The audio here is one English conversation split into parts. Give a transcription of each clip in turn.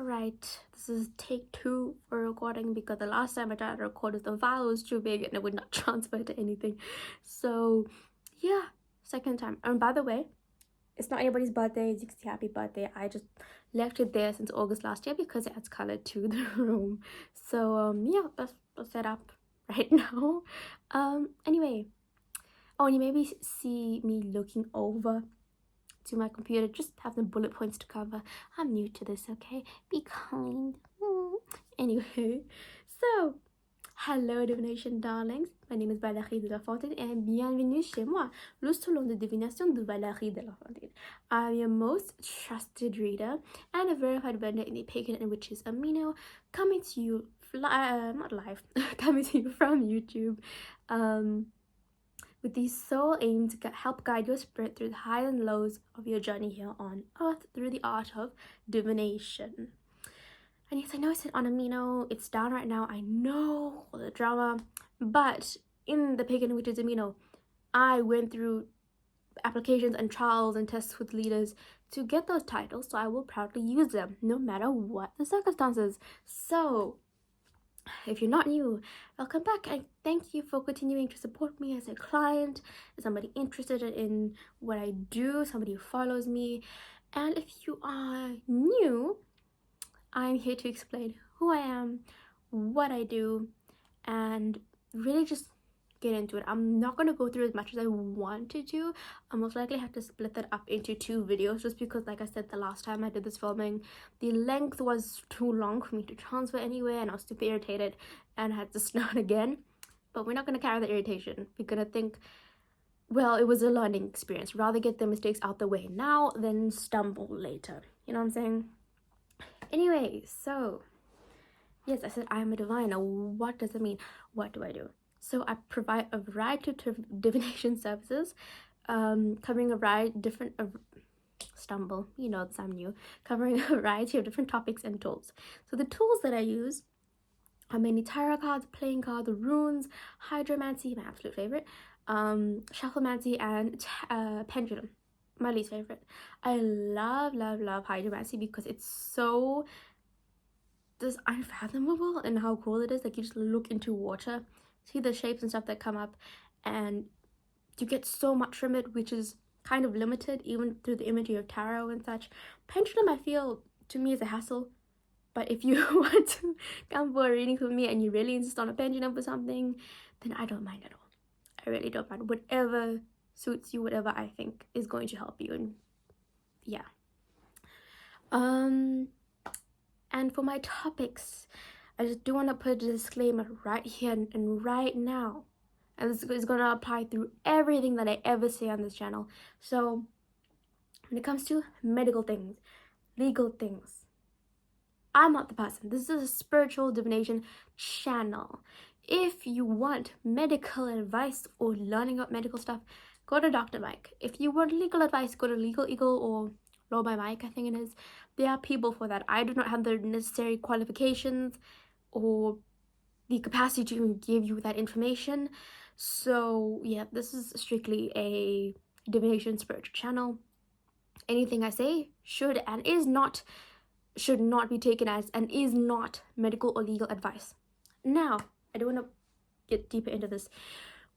Alright, this is take 2 for recording because the last time I tried to record the file was too big and it would not transfer to anything. So yeah, second time. And by the way, it's not anybody's birthday. As you can see, happy birthday. I just left it there since August last year because it adds color to the room. So yeah, that's set up right now. Anyway, oh, and you maybe see me looking over to my computer, just have some bullet points to cover. I'm new to this, okay? Be kind. Anyway, so hello Divination darlings, my name is Valérie de la Fontaine and bienvenue chez moi, le salon de divination de Valérie de la Fontaine. I'm your most trusted reader and a verified vendor in the pagan and witches amino, coming to you not live coming to you from YouTube, with the sole aim to help guide your spirit through the highs and lows of your journey here on earth through the art of divination. And yes, I know I said on amino, it's down right now, I know, all the drama, but in the pagan witches amino, I went through applications and trials and tests with leaders to get those titles, so I will proudly use them no matter what the circumstances. So if you're not new, welcome back. I thank you for continuing to support me as a client, as somebody interested in what I do, somebody who follows me. And if you are new, I'm here to explain who I am, what I do, and really just get into it. I'm not going to go through as much as I wanted to. I'll most likely have to split that up into 2 videos just because, like I said, the last time I did this filming, the length was too long for me to transfer anywhere and I was super irritated and had to start again. But we're not going to carry the irritation. We're going to think, well, it was a learning experience. Rather get the mistakes out the way now than stumble later. You know what I'm saying? Anyway, so yes, I said I'm a diviner. What does it mean? What do I do? So I provide a variety of divination services, covering a variety of different covering a variety of different topics and tools. So the tools that I use are mainly tarot cards, playing cards, runes, hydromancy, my absolute favorite, shufflemancy, and pendulum, my least favorite. I love hydromancy because it's so unfathomable and how cool it is. Like, you just look into water, see the shapes and stuff that come up, and you get so much from it, which is kind of limited even through the imagery of tarot and such. Pendulum, I feel, to me, is a hassle, but if you want to come for a reading from me and you really insist on a pendulum for something, then I don't mind at all. I really don't mind. Whatever suits you, whatever I think is going to help you. And yeah, and for my topics, I just do want to put a disclaimer right here and right now. And this is going to apply through everything that I ever say on this channel. So when it comes to medical things, legal things, I'm not the person. This is a spiritual divination channel. If you want medical advice or learning about medical stuff, go to Dr. Mike. If you want legal advice, go to Legal Eagle or Law by Mike, I think it is. There are people for that. I do not have the necessary qualifications or the capacity to even give you that information. So yeah, this is strictly a divination spiritual channel. Anything I say should not be taken as and is not medical or legal advice. Now, I do want to get deeper into this.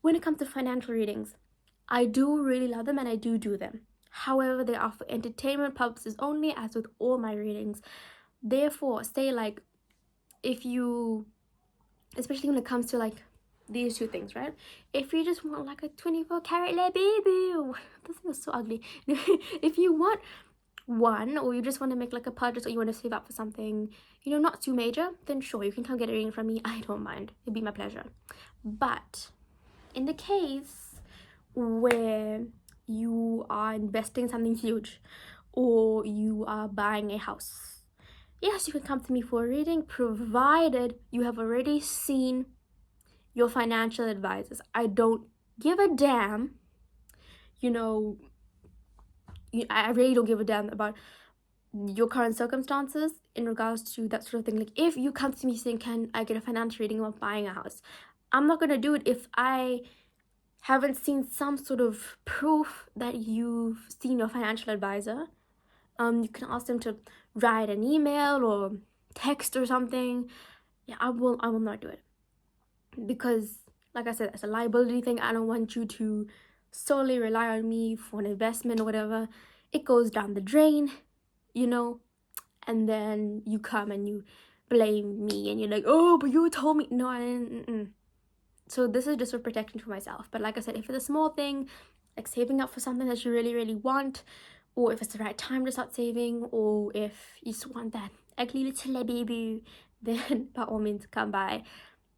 When it comes to financial readings, I do really love them and I do them. However, they are for entertainment purposes only, as with all my readings. Therefore, say, like, if you, especially when it comes to like these 2 things, right? If you just want like a 24-carat le baby, this thing is so ugly. If you want one, or you just want to make like a purchase, or you want to save up for something, you know, not too major, then sure, you can come get a reading from me. I don't mind. It'd be my pleasure. But in the case where you are investing something huge, or you are buying a house, yes, you can come to me for a reading, provided you have already seen your financial advisors. I don't give a damn, you know, I really don't give a damn about your current circumstances in regards to that sort of thing. Like, if you come to me saying, can I get a financial reading about buying a house, I'm not going to do it if I haven't seen some sort of proof that you've seen your financial advisor. You can ask them to write an email or text or something, yeah, I will not do it, because like I said, it's a liability thing. I don't want you to solely rely on me for an investment or whatever. It goes down the drain, you know, and then you come and you blame me and you're like, oh, but you told me. No, I didn't. So this is just for protection for myself. But like I said, if it's a small thing, like saving up for something that you really, really want, or if it's the right time to start saving, or if you just want that ugly little baby, then by all means come by.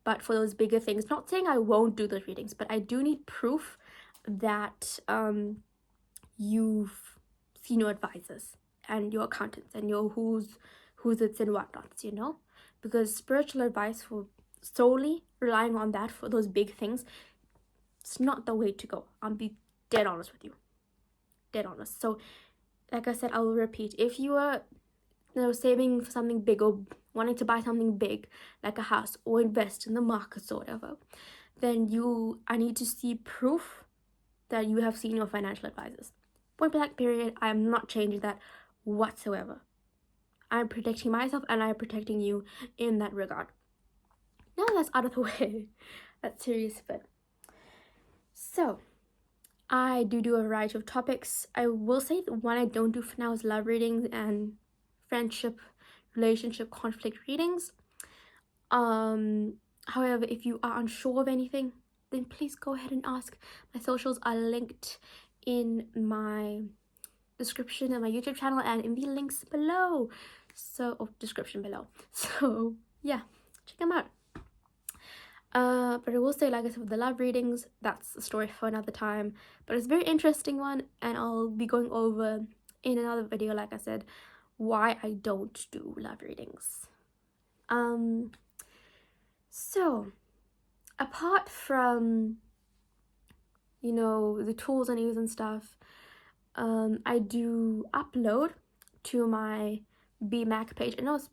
But for those bigger things, not saying I won't do those readings, but I do need proof that you've seen your advisors and your accountants and your who's it's and whatnots, you know, because spiritual advice for solely relying on that for those big things, it's not the way to go. I'll be dead honest with you, dead honest. So like I said, I will repeat, if you are, you know, saving for something big or wanting to buy something big like a house or invest in the markets or whatever, then I need to see proof that you have seen your financial advisors. Point blank period. I am not changing that whatsoever. I'm protecting myself and I'm protecting you in that regard. Now that's out of the way, that's serious bit. So I do a variety of topics. I will say the one I don't do for now is love readings and friendship, relationship, conflict readings. However, if you are unsure of anything, then please go ahead and ask. My socials are linked in my description and my YouTube channel and in the links below. So, or description below. So yeah, check them out. But I will say, like I said, with the love readings, that's a story for another time. But it's a very interesting one, and I'll be going over in another video, like I said, why I don't do love readings. So apart from, you know, the tools I use and stuff, I do upload to my BMAC page. I know it's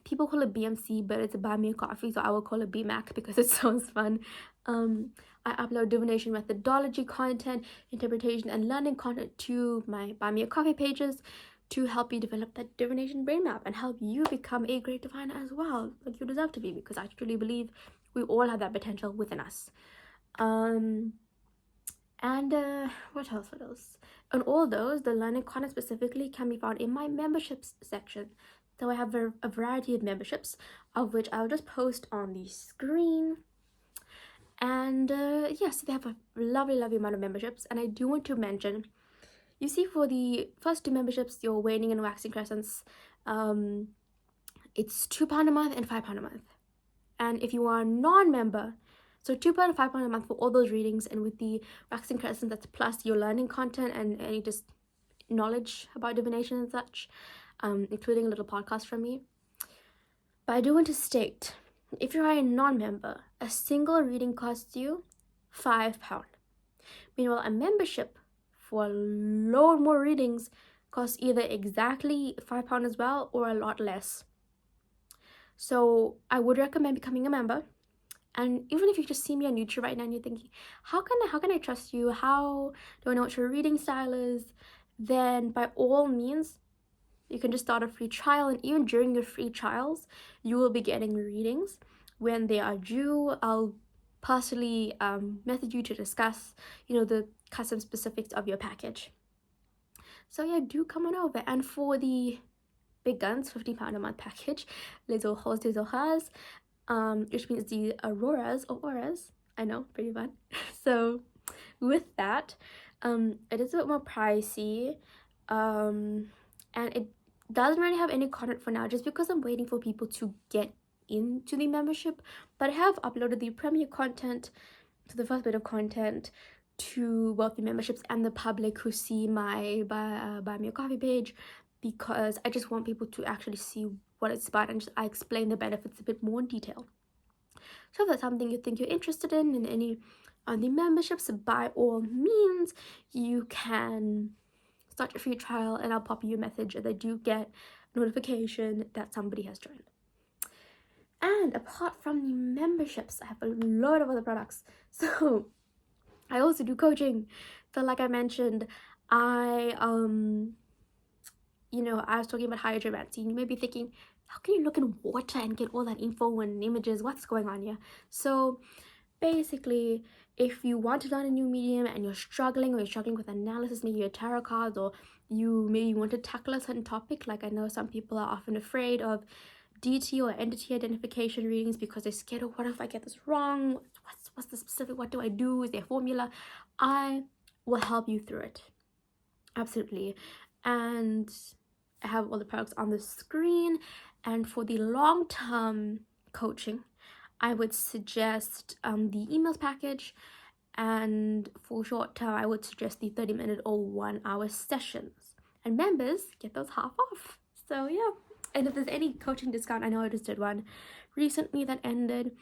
people call it BMC, but it's a Buy Me a Coffee, so I will call it BMAC because it sounds fun. I upload divination methodology content, interpretation and learning content to my Buy Me a Coffee pages to help you develop that divination brain map and help you become a great diviner as well, like you deserve to be, because I truly believe we all have that potential within us. And what else? And all those, the learning content specifically, can be found in my memberships section. So I have a variety of memberships, of which I'll just post on the screen. And yes, they have a lovely amount of memberships. And I do want to mention, you see, for the first two memberships, your waning and waxing crescents, it's £2 a month and £5 a month. And if you are a non-member, so £2 and £5 a month for all those readings, and with the waxing crescent, that's plus your learning content and any just knowledge about divination and such, including a little podcast from me. But I do want to state, if you are a non-member, a single reading costs you £5. Meanwhile, a membership for a load more readings costs either exactly £5 as well or a lot less. So I would recommend becoming a member. And even if you just see me on YouTube right now and you're thinking, how can I trust you? How do I know what your reading style is? Then by all means, you can just start a free trial. And even during your free trials, you will be getting readings. When they are due, I'll personally message you to discuss, you know, the custom specifics of your package. So yeah, do come on over. And for the big guns, £50 a month package, les ojos des hojas, which means the auras, I know, pretty fun. So with that, it is a bit more pricey, and it doesn't really have any content for now, just because I'm waiting for people to get into the membership. But I have uploaded the premiere content, so the first bit of content, to both the memberships and the public who see my buy me a coffee page, because I just want people to actually see what it's about, and I explain the benefits a bit more in detail. So if that's something you think you're interested in any of the memberships, by all means, you can start your free trial and I'll pop you a message and I do get notification that somebody has joined. And apart from the memberships, I have a lot of other products. So I also do coaching. So like I mentioned, I you know, I was talking about hydromancy, and you may be thinking, how can you look in water and get all that info and images? What's going on here? So basically, if you want to learn a new medium and you're struggling, or you're struggling with analysis, maybe your tarot cards, or you maybe want to tackle a certain topic, like I know some people are often afraid of DT or entity identification readings because they're scared of, what if I get this wrong? What's the specific, what do I do? Is there a formula? I will help you through it. Absolutely. And I have all the products on the screen. And for the long-term coaching, I would suggest the emails package. And for short term, I would suggest the 30-minute or 1-hour sessions. And members get those half off. So yeah. And if there's any coaching discount, I know I just did one recently that ended,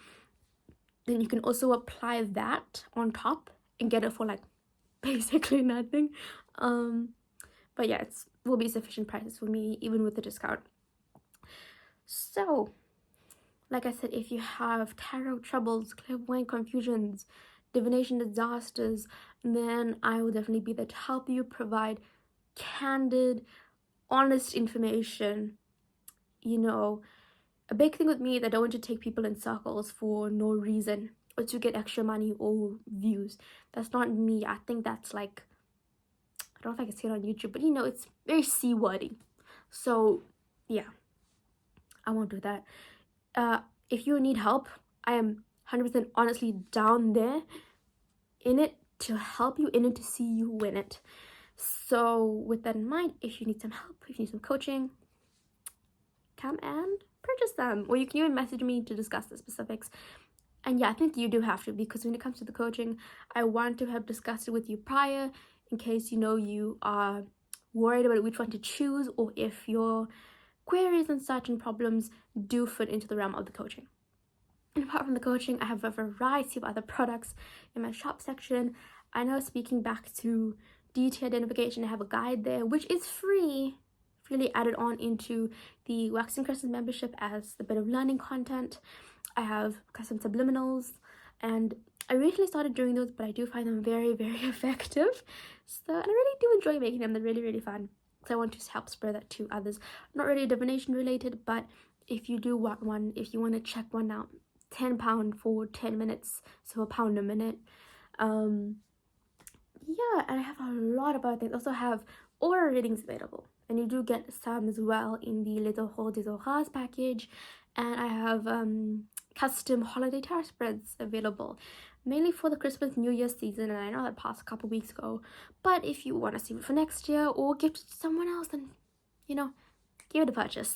then you can also apply that on top and get it for like basically nothing. But yeah, it will be sufficient prices for me even with the discount. So like I said, if you have tarot troubles, clairvoyant confusions, divination disasters, then I will definitely be there to help you, provide candid, honest information. You know, a big thing with me is I don't want to take people in circles for no reason or to get extra money or views. That's not me. I think that's like, I don't know if I can say it on YouTube, but you know, it's very C-wordy. So yeah, I won't do that. If you need help, I am 100% honestly down there in it to help you, in it to see you win it. So with that in mind, if you need some help, if you need some coaching, come and purchase them, or you can even message me to discuss the specifics. And yeah, I think you do have to, because when it comes to the coaching, I want to have discussed it with you prior, in case, you know, you are worried about which one to choose, or if your queries and such and problems do fit into the realm of the coaching. And apart from the coaching, I have a variety of other products in my shop section. I know, speaking back to DT identification, I have a guide there, which is free, really added on into the Wax and Crystals membership as a bit of learning content. I have custom subliminals, and I recently started doing those, but I do find them very, very effective. So, and I really do enjoy making them. They're really, really fun. So I want to help spread that to others. Not really divination related, but if you do want one, if you want to check one out, £10 for 10 minutes, so £1 a minute. Yeah, and I have a lot of other things. I also have aura readings available, and you do get some as well in the Little Hall des Auras package. And I have custom holiday tarot spreads available, mainly for the Christmas New Year season, and I know that passed a couple weeks ago, but if you want to save it for next year or gift it to someone else, then, you know, give it a purchase.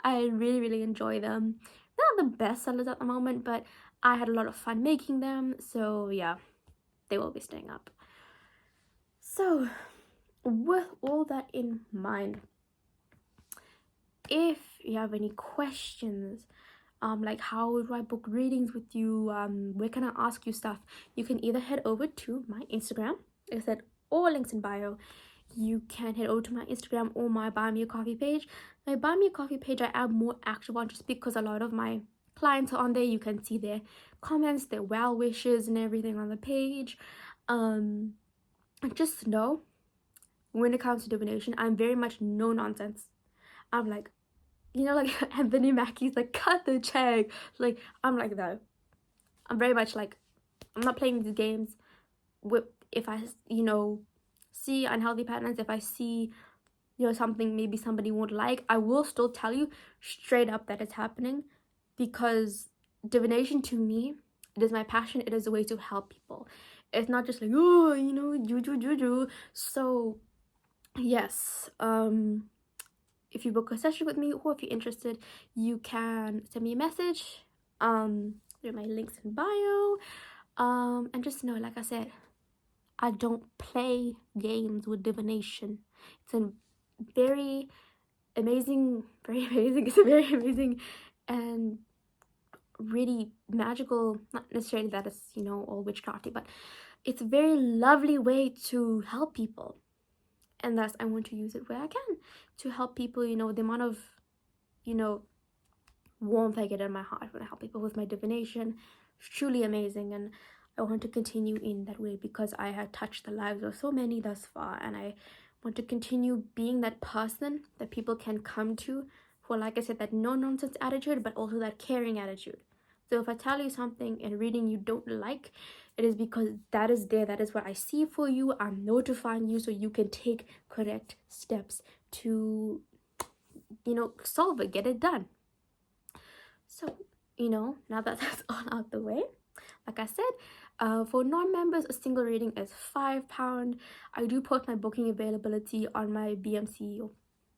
I really, really enjoy them. They're not the best sellers at the moment, but I had a lot of fun making them, so yeah, they will be staying up. So with all that in mind, if you have any questions, like how do I book readings with you, where can I ask you stuff, you can either head over to my Instagram. Like I said, all links in bio. You can head over to my Instagram or my Buy Me a Coffee page. My Buy Me a Coffee page I am more active on, just because a lot of my clients are on there. You can see their comments, their well wishes and everything on the page. And just know, when it comes to divination, I'm very much no nonsense. I'm like, you know, like Anthony Mackie's like, cut the check. Like, I'm like that. I'm very much like, I'm not playing these games. If I, you know, see unhealthy patterns, if I see, you know, something maybe somebody won't like, I will still tell you straight up that it's happening, because divination to me, it is my passion. It is a way to help people. It's not just like, oh, you know, juju. So yes, if you book a session with me, or if you're interested, you can send me a message. There are my links in bio. And just know, like I said, I don't play games with divination. It's a very amazing, it's a very amazing and really magical, not necessarily that it's, you know, all witchcrafty, but it's a very lovely way to help people. And thus I want to use it where I can to help people. You know, the amount of, you know, warmth I get in my heart when I help people with my divination is truly amazing, and I want to continue in that way, because I have touched the lives of so many thus far, and I want to continue being that person that people can come to for, like I said, that no-nonsense attitude, but also that caring attitude. So if I tell you something in reading you don't like, it is because that is there. That is what I see for you. I'm notifying you so you can take correct steps to, solve it, get it done. So, now that that's all out the way, like I said, for non-members, a single reading is £5. I do post my booking availability on my BMC or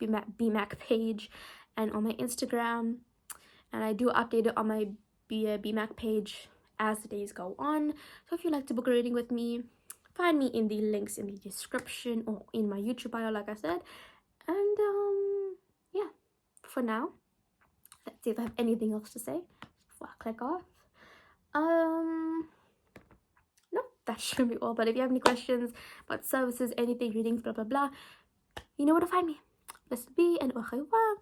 BMAC page and on my Instagram, and I do update it on my BMAC page as the days go on. So if you'd like to book a reading with me, find me in the links in the description or in my YouTube bio, like I said. And yeah, for now, let's see if I have anything else to say before I click off. No, that should be all. But if you have any questions about services, anything, readings, blah blah blah, you know where to find me. Let's be and au revoir.